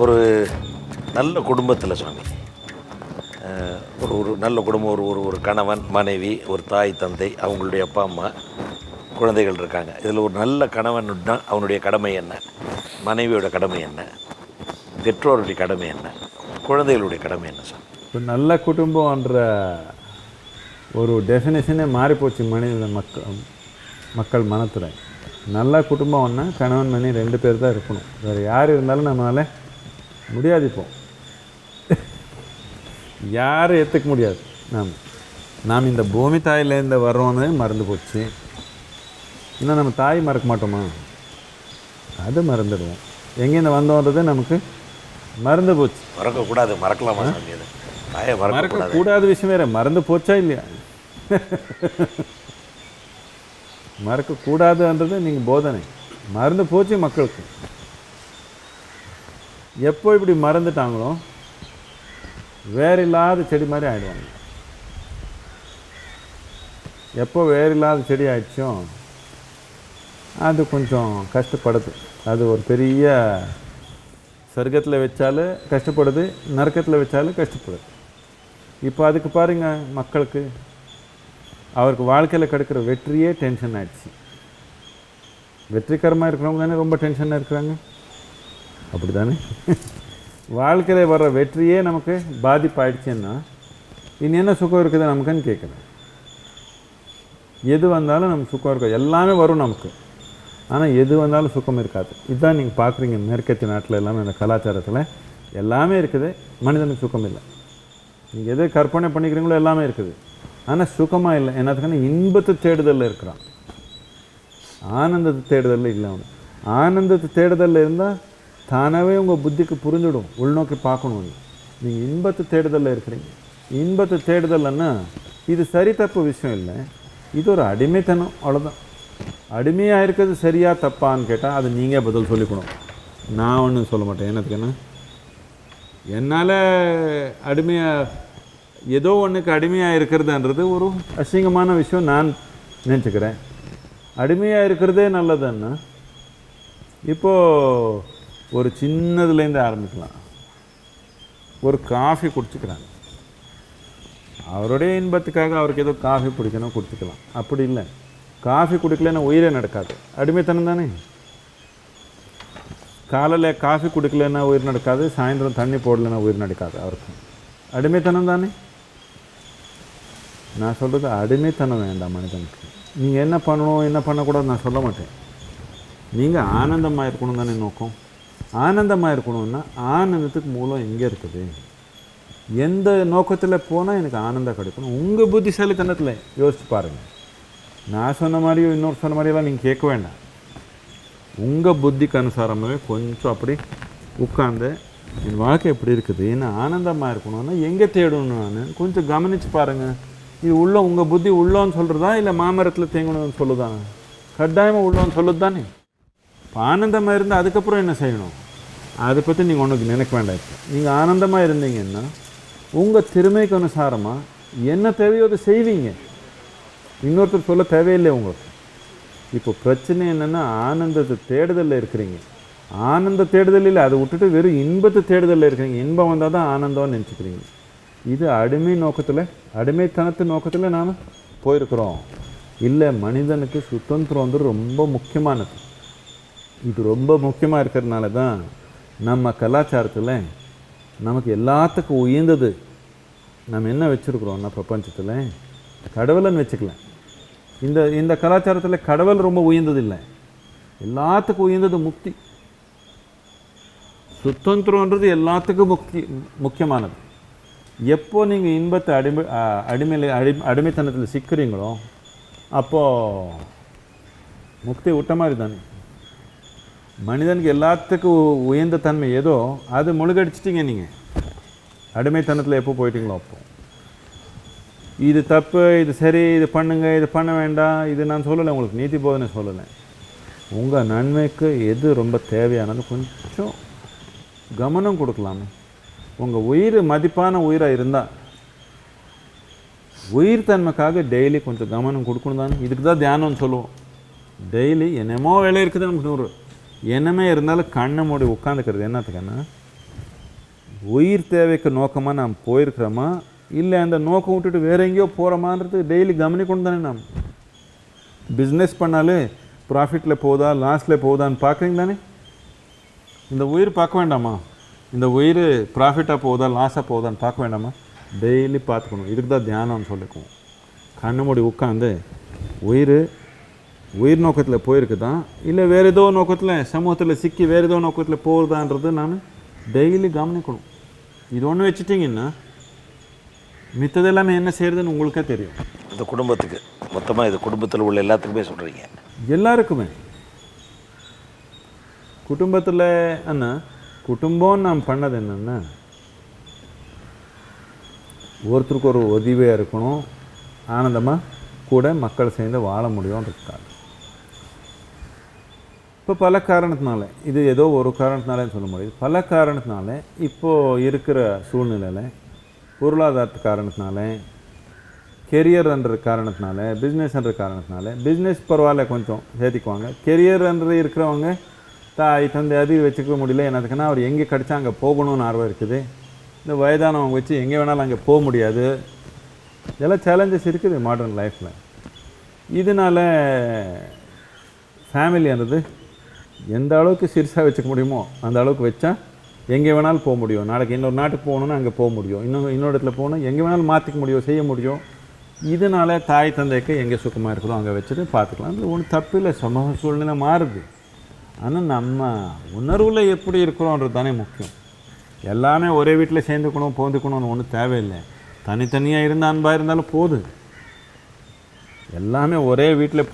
ஒரு நல்ல குடும்பத்தில் சுவாமி, ஒரு நல்ல குடும்பம், ஒரு ஒரு ஒரு கணவன் மனைவி, ஒரு தாய் தந்தை, அவங்களுடைய அப்பா அம்மா, குழந்தைகள் இருக்காங்க. இதில் ஒரு நல்ல கணவன்னா அவனுடைய கடமை என்ன, மனைவியோட கடமை என்ன, பெற்றோருடைய கடமை என்ன, குழந்தைகளுடைய கடமை என்ன சார்? இப்போ நல்ல குடும்பம்ன்ற ஒரு டெஃபினேஷனே மாறிப்போச்சு மனித மக்கள் மனத்தில். நல்ல குடும்பம்னா கணவன் மணி 2 பேர் தான் இருக்கணும், வேறு யார் இருந்தாலும் நம்மளால் முடியாது. இப்போ யாரும் ஏற்றுக்க முடியாது. நாம் இந்த பூமி தாயிலேருந்து வர்றோன்னு மறந்து போச்சு. இன்னும் நம்ம தாய் மறக்க மாட்டோமா? அது மறந்துடுவோம். எங்கேருந்து வந்தோன்றது நமக்கு மறந்து போச்சு. மறக்கக்கூடாது, மறக்கலாமா சாமி? அது தாயை மறக்கக்கூடாத விஷயம் வேறு, மறந்து போச்சா இல்லையா? மறக்கக்கூடாதுன்றது நீங்கள் போதனை, மறந்து போச்சு மக்களுக்கு. எப்போ இப்படி மறந்துட்டாங்களோ வேறு இல்லாத செடி மாதிரி ஆகிடுவாங்க. எப்போ வேறு இல்லாத செடி ஆயிடுச்சோ அது கொஞ்சம் கஷ்டப்படுது. அது ஒரு பெரிய சொர்க்கத்தில் வச்சாலும் கஷ்டப்படுது, நரக்கத்தில் வச்சாலும் கஷ்டப்படுது. இப்போ அதுக்கு பாருங்கள், மக்களுக்கு அவருக்கு வாழ்க்கையில் கிடைக்கிற வெற்றியே டென்ஷன் ஆகிடுச்சு. வெற்றிகரமாக இருக்கிறவங்க தானே ரொம்ப டென்ஷனாக இருக்கிறாங்க, அப்படி தானே? வாழ்க்கையில் வர்ற வெற்றியே நமக்கு பாதிப்பாயிடுச்சுன்னா இனி என்ன சுகம் இருக்குது நமக்குன்னு கேட்குறேன். எது வந்தாலும் நமக்கு சுகம் இருக்காது, எல்லாமே வரும் நமக்கு, ஆனால் எது வந்தாலும் சுகம் இருக்காது. இதுதான் நீங்கள் பார்க்குறீங்க மேற்கத்திய நாட்டில் எல்லாமே, இந்த கலாச்சாரத்தில் எல்லாமே இருக்குது, மனிதனுக்கு சுகம் இல்லை. நீங்கள் எது கற்பனை பண்ணிக்கிறீங்களோ எல்லாமே இருக்குது, ஆனால் சுகமாக இல்லை. என்னத்துக்குன்னா இன்பத்தை தேடுதலில் இருக்கிறான், ஆனந்தத்தை தேடுதலில் இல்லை. அவனு ஆனந்தத்தை தேடுதலில் இருந்தால் தானாகவே உங்கள் புத்திக்கு புரிஞ்சிடும், உள்நோக்கி பார்க்கணும். நீங்கள் இன்பத்தை தேடுதலில் இருக்கிறீங்க. இன்பத்தை தேடுதல்னா இது சரி தப்பு விஷயம் இல்லை, இது ஒரு அடிமைத்தனம், அவ்வளோதான். அடிமையாக இருக்கிறது சரியா தப்பான்னு கேட்டால் அது நீங்கள் பதில் சொல்லிக்கணும், நான் ஒன்றும் சொல்ல மாட்டேன். என்னத்துக்குன்னா என்னால் அடிமையாக ஏதோ ஒன்றுக்கு அடிமையாக இருக்கிறதுன்றது ஒரு அசிங்கமான விஷயம் நான் நினச்சிக்கிறேன். அடிமையாக இருக்கிறதே நல்லதுன்னா இப்போது ஒரு சின்னதுலேருந்து ஆரம்பிக்கலாம். ஒரு காஃபி குடிச்சிக்கிறாங்க, அவருடைய இன்பத்துக்காக அவருக்கு ஏதோ காஃபி பிடிக்கணும், குடிச்சிக்கலாம். அப்படி இல்லை, காஃபி குடிக்கலன்னா உயிரே நடக்காது, அடிமைத்தனம் தானே. காலையில் காஃபி குடிக்கலன்னா உயிர் நடக்காது, சாயந்தரம் தண்ணி போடலைன்னா உயிர் நடக்காது, அவருக்கு அடிமைத்தனம் தானே. நான் சொல்கிறது அடிமைத்தனம் வேண்டாம் மனிதனுக்கு. நீங்கள் என்ன பண்ணணும் என்ன பண்ணக்கூடாது நான் சொல்ல மாட்டேன். நீங்கள் ஆனந்தமாக இருக்கணும் தானே நோக்கம். ஆனந்தமாக இருக்கணும்னா ஆனந்தத்துக்கு மூலம் எங்கே இருக்குது? எந்த நோக்கத்தில் போனால் எனக்கு ஆனந்தம் கிடைக்கணும்? உங்கள் புத்திசாலித்தனத்தில் யோசிச்சு பாருங்கள். நான் சொன்ன மாதிரியோ இன்னொரு சொன்ன மாதிரியெல்லாம் நீங்கள் கேட்க வேண்டாம். உங்கள் புத்திக்கு அனுசாரமாகவே கொஞ்சம் அப்படி உட்காந்து என் வாழ்க்கை எப்படி இருக்குது, என்ன ஆனந்தமாக இருக்கணும்னா எங்கே தேடணும் நான் கொஞ்சம் கவனித்து பாருங்கள். இது உள்ள உங்கள் புத்தி உள்ளோன்னு சொல்கிறதா இல்லை மாமரத்தில் தேங்கணும்னு சொல்லுதா? கட்டாயமாக உள்ளோன்னு சொல்லுது தானே. இப்போ ஆனந்தமாக இருந்தால் அதுக்கப்புறம் என்ன செய்யணும் அதை பற்றி நீங்கள் ஒன்றுக்கு நினைக்க வேண்டாம். இப்போ நீங்கள் ஆனந்தமாக இருந்தீங்கன்னா உங்கள் திறமைக்கு அனுசாரமாக என்ன தேவையோ அதை செய்வீங்க, இன்னொருத்தர் சொல்ல தேவையில்லை உங்களுக்கு. இப்போ பிரச்சனை என்னென்னா ஆனந்தத்தை தேடுதலில் இருக்கிறீங்க. ஆனந்த தேடுதல் இல்லை, அதை விட்டுட்டு வெறும் இன்பத்தை தேடுதலில் இருக்கிறீங்க. இன்பம் வந்தால் தான் ஆனந்தம்னு நினச்சிக்கிறீங்க. இது அடிமை நோக்கத்தில், அடிமைத்தனத்து நோக்கத்தில் நாம் போயிருக்கிறோம். இல்லை, மனிதனுக்கு சுதந்திரம் வந்து ரொம்ப முக்கியமானது. இது ரொம்ப முக்கியமாக இருக்கிறதுனால தான் நம்ம கலாச்சாரத்தில் நமக்கு எல்லாத்துக்கும் உயர்ந்தது நம்ம என்ன வச்சுருக்குறோம்னா பிரபஞ்சத்தில் கடவுள்னு வச்சுக்கலாம். இந்த கலாச்சாரத்தில் கடவுள் ரொம்ப உயர்ந்தது இல்லை, எல்லாத்துக்கும் உயர்ந்தது முக்தி. சுதந்திரன்றது எல்லாத்துக்கும் முக்கியமானது. எப்போ நீங்கள் இன்பத்தை அடிமைத்தனத்தில் சிக்கிறீங்களோ அப்போது முக்தி விட்ட மாதிரி தானே. மனிதனுக்கு எல்லாத்துக்கும் உயர்ந்த தன்மை ஏதோ அது முழுகடிச்சிட்டிங்க. நீங்கள் அடிமைத்தனத்தில் எப்போ போயிட்டீங்களோ அப்போ இது தப்பு, இது சரி, இது பண்ணுங்க, இது பண்ண வேண்டாம், இது நான் சொல்லலை, உங்களுக்கு நீதி போதனை சொல்லலை. உங்கள் நன்மைக்கு எது ரொம்ப தேவையானது கொஞ்சம் கவனம் கொடுக்கலாமே. உங்கள் உயிர் மதிப்பான உயிராக இருந்தால் உயிர் தன்மைக்காக டெய்லி கொஞ்சம் கவனம் கொடுக்கணும் தானே. இதுக்கு தான் தியானம்னு சொல்லுவோம். டெய்லி என்னமோ வேலை இருக்குது நமக்கு 100 என்னமே இருந்தாலும் கண்ணை மூடி உட்காந்துக்கிறது என்னத்துக்குன்னா உயிர் தேவைக்கு நோக்கமாக நாம் போயிருக்கிறோமா இல்லை அந்த நோக்கம் விட்டுட்டு வேற எங்கேயோ போகிறோமான்றது டெய்லி கவனிக்கணும் தானே. நாம் பிஸ்னஸ் பண்ணாலே ப்ராஃபிட்டில் போகுதா லாஸில் போகுதான்னு பார்க்குறீங்க தானே. இந்த உயிர் பார்க்க வேண்டாமா? இந்த உயிர் ப்ராஃபிட்டாக போகுதா லாஸாக போகுதான்னு பார்க்க வேண்டாமா? டெய்லி பார்த்துக்கணும். இதுக்கு தான் தியானம்னு சொல்லிக்குவோம். கண்ணு மூடி உட்காந்து உயிர் நோக்கத்தில் போயிருக்குதா இல்லை வேறு ஏதோ நோக்கத்தில் சமூகத்தில் சிக்கி வேறு ஏதோ நோக்கத்தில் போகுதான்றது நான் டெய்லி கவனிக்கணும். இது ஒன்று வச்சுட்டிங்கன்னா மித்தது எல்லாமே என்ன செய்கிறதுன்னு உங்களுக்கே தெரியும். இந்த குடும்பத்துக்கு மொத்தமாக இது குடும்பத்தில் உள்ள எல்லாத்துக்குமே சொல்கிறீங்க? எல்லாருக்குமே. குடும்பத்தில் அண்ணா குடும்பம் நாம் பண்ணது என்னென்னா ஒருத்தருக்கு ஒரு உதவியாக இருக்கணும், ஆனந்தமாக கூட மக்கள் சேர்ந்து வாழ முடியும்ன்றதுக்காக. இப்போ பல காரணத்தினால, இது ஏதோ ஒரு காரணத்தினாலேன்னு சொல்ல முடியாது, பல காரணத்தினால இப்போது இருக்கிற சூழ்நிலையில் பொருளாதாரத்து காரணத்தினால, கெரியர்ன்ற காரணத்தினால, பிஸ்னஸ்ன்ற காரணத்தினால, பிஸ்னஸ் பரவாயில்ல கொஞ்சம் சேர்த்திக்குவாங்க, கெரியர்ன்றது இருக்கிறவங்க தாய் தந்தை அதிக வச்சுக்க முடியல. என்னதுக்குன்னா அவர் எங்கே கிடச்சா அங்கே போகணும்னு ஆர்வம் இருக்குது. இந்த வயதானவங்க வச்சு எங்கே வேணாலும் அங்கே போக முடியாது. இதெல்லாம் சேலஞ்சஸ் இருக்குது மாடர்ன் லைஃப்பில். இதனால் ஃபேமிலின்றது எந்த அளவுக்கு சிறுசாக வச்சுக்க முடியுமோ அந்த அளவுக்கு வச்சா எங்கே வேணாலும் போக முடியும். நாளைக்கு இன்னொரு நாட்டுக்கு போகணுன்னா அங்கே போக முடியும், இன்னொரு இடத்துல போகணும் எங்கே வேணாலும் மாற்றிக்க முடியும், செய்ய முடியும். இதனால் தாய் தந்தைக்கு எங்கே சுத்தமாக இருக்குதோ அங்கே வச்சுட்டு பார்த்துக்கலாம். அது ஒன்றும் தப்பு இல்லை. சமூக சூழ்நிலை மாறுது. ஆனால் நம்ம உணர்வில் எப்படி இருக்கிறோன்றது தானே முக்கியம். எல்லாமே ஒரே வீட்டில் சேர்ந்துக்கணும் போந்துக்கணும்னு ஒன்றும் தேவையில்லை. தனித்தனியாக இருந்த அன்பாக இருந்தாலும் போதும். எல்லாமே ஒரே வீட்டில்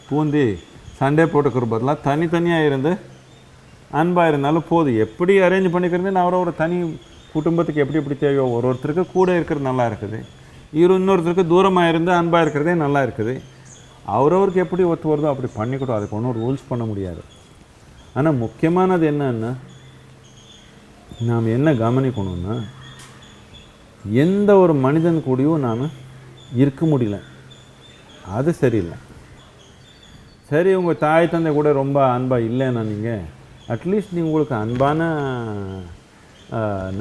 பூந்தி சண்டே போட்டுக்கிற பதிலாக தனித்தனியாக இருந்து அன்பாக இருந்தாலும் போதும். எப்படி அரேஞ்ச் பண்ணிக்கிறது நான் அவரோட தனி குடும்பத்துக்கு எப்படி எப்படி தேவையோ ஒருத்தருக்கு கூட இருக்கிறது நல்லா இருக்குது, இன்னொருத்தருக்கு தூரமாக இருந்து அன்பாக இருக்கிறதே நல்லா இருக்குது. அவரவருக்கு எப்படி ஒத்து வருதோ அப்படி பண்ணிக்கிட்டோம். அதுக்கு ஒன்றும் ரூல்ஸ் பண்ண முடியாது. ஆனால் முக்கியமானது என்னன்னா நாம் என்ன கவனிக்கணும்னா எந்த ஒரு மனிதன் கூடயும் நாம் இருக்க முடியல, அது சரியில்லை. சரி, உங்கள் தாய் தந்தை கூட ரொம்ப அன்பாக இல்லைன்னா நீங்கள் அட்லீஸ்ட் நீங்கள் உங்களுக்கு அன்பான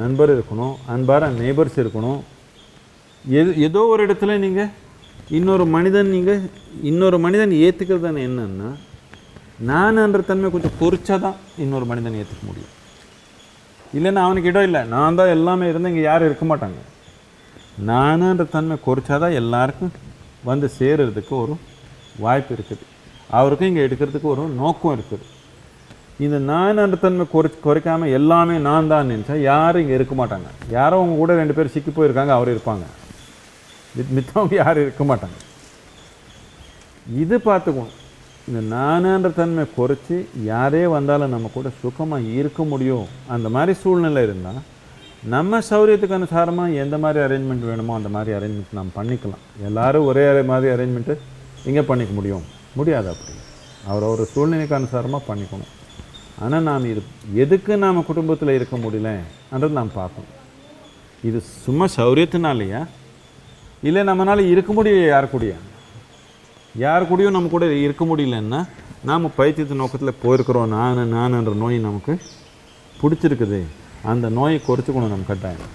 நண்பர் இருக்கணும், அன்பான நெய்பர்ஸ் இருக்கணும். ஏதோ ஒரு இடத்துல நீங்கள் இன்னொரு மனிதன் ஏற்றுக்கிறது தானே. என்னன்னா நான்ன்ற தன்மை கொஞ்சம் பொறிச்சா தான் இன்னொரு மனிதன் ஏற்றுக்க முடியும். இல்லைன்னா அவனுக்கு இடம் இல்லை, நான் தான் எல்லாமே இருந்தால் இங்கே யாரும் இருக்க மாட்டாங்க. நானுன்ற தன்மை குறைச்சாதான் எல்லாருக்கும் வந்து சேர்கிறதுக்கு ஒரு வாய்ப்பு இருக்குது. அவருக்கும் இங்கே எடுக்கிறதுக்கு ஒரு நோக்கம் இருக்குது. இந்த நான்ன்ற தன்மை குறைக்காமல் எல்லாமே நான் தான் நினச்சா யாரும் இங்கே இருக்க மாட்டாங்க. யாரோ அவங்க கூட 2 பேர் சிக்கி போயிருக்காங்க, அவர் இருப்பாங்க, மித்தவங்க யாரும் இருக்க மாட்டாங்க. இது பார்த்துக்கணும். இந்த நான்ன்ற தன்மை குறைச்சி யாரே வந்தாலும் நம்ம கூட சுகமாக இருக்க முடியும். அந்த மாதிரி சூழ்நிலை இருந்தால் நம்ம சௌரியத்துக்கு அனுசாரமாக எந்த மாதிரி அரேஞ்ச்மெண்ட் வேணுமோ அந்த மாதிரி அரேஞ்ச்மெண்ட் நாம் பண்ணிக்கலாம். எல்லோரும் ஒரே மாதிரி அரேஞ்ச்மெண்ட்டு இங்கே பண்ணிக்க முடியாது. அப்படி அவரவர் சூழ்நிலைக்கு அனுசாரமாக பண்ணிக்கணும். ஆனால் நாம் எதுக்கு நாம் குடும்பத்தில் இருக்க முடியலன்றது நாம் பார்க்கணும். இது சும்மா சௌரியத்தினாலையா இல்லை நம்மளால் இருக்க முடியல யார் கூடயும் நம்ம கூட இருக்க முடியலன்னா நாம் பைத்தியத்து நோக்கத்தில் போயிருக்கிறோம். நான்ன்ற நோய் நமக்கு பிடிச்சிருக்குது. அந்த நோயை குறைச்சிக்கணும் நம்ம கட்டாயம்.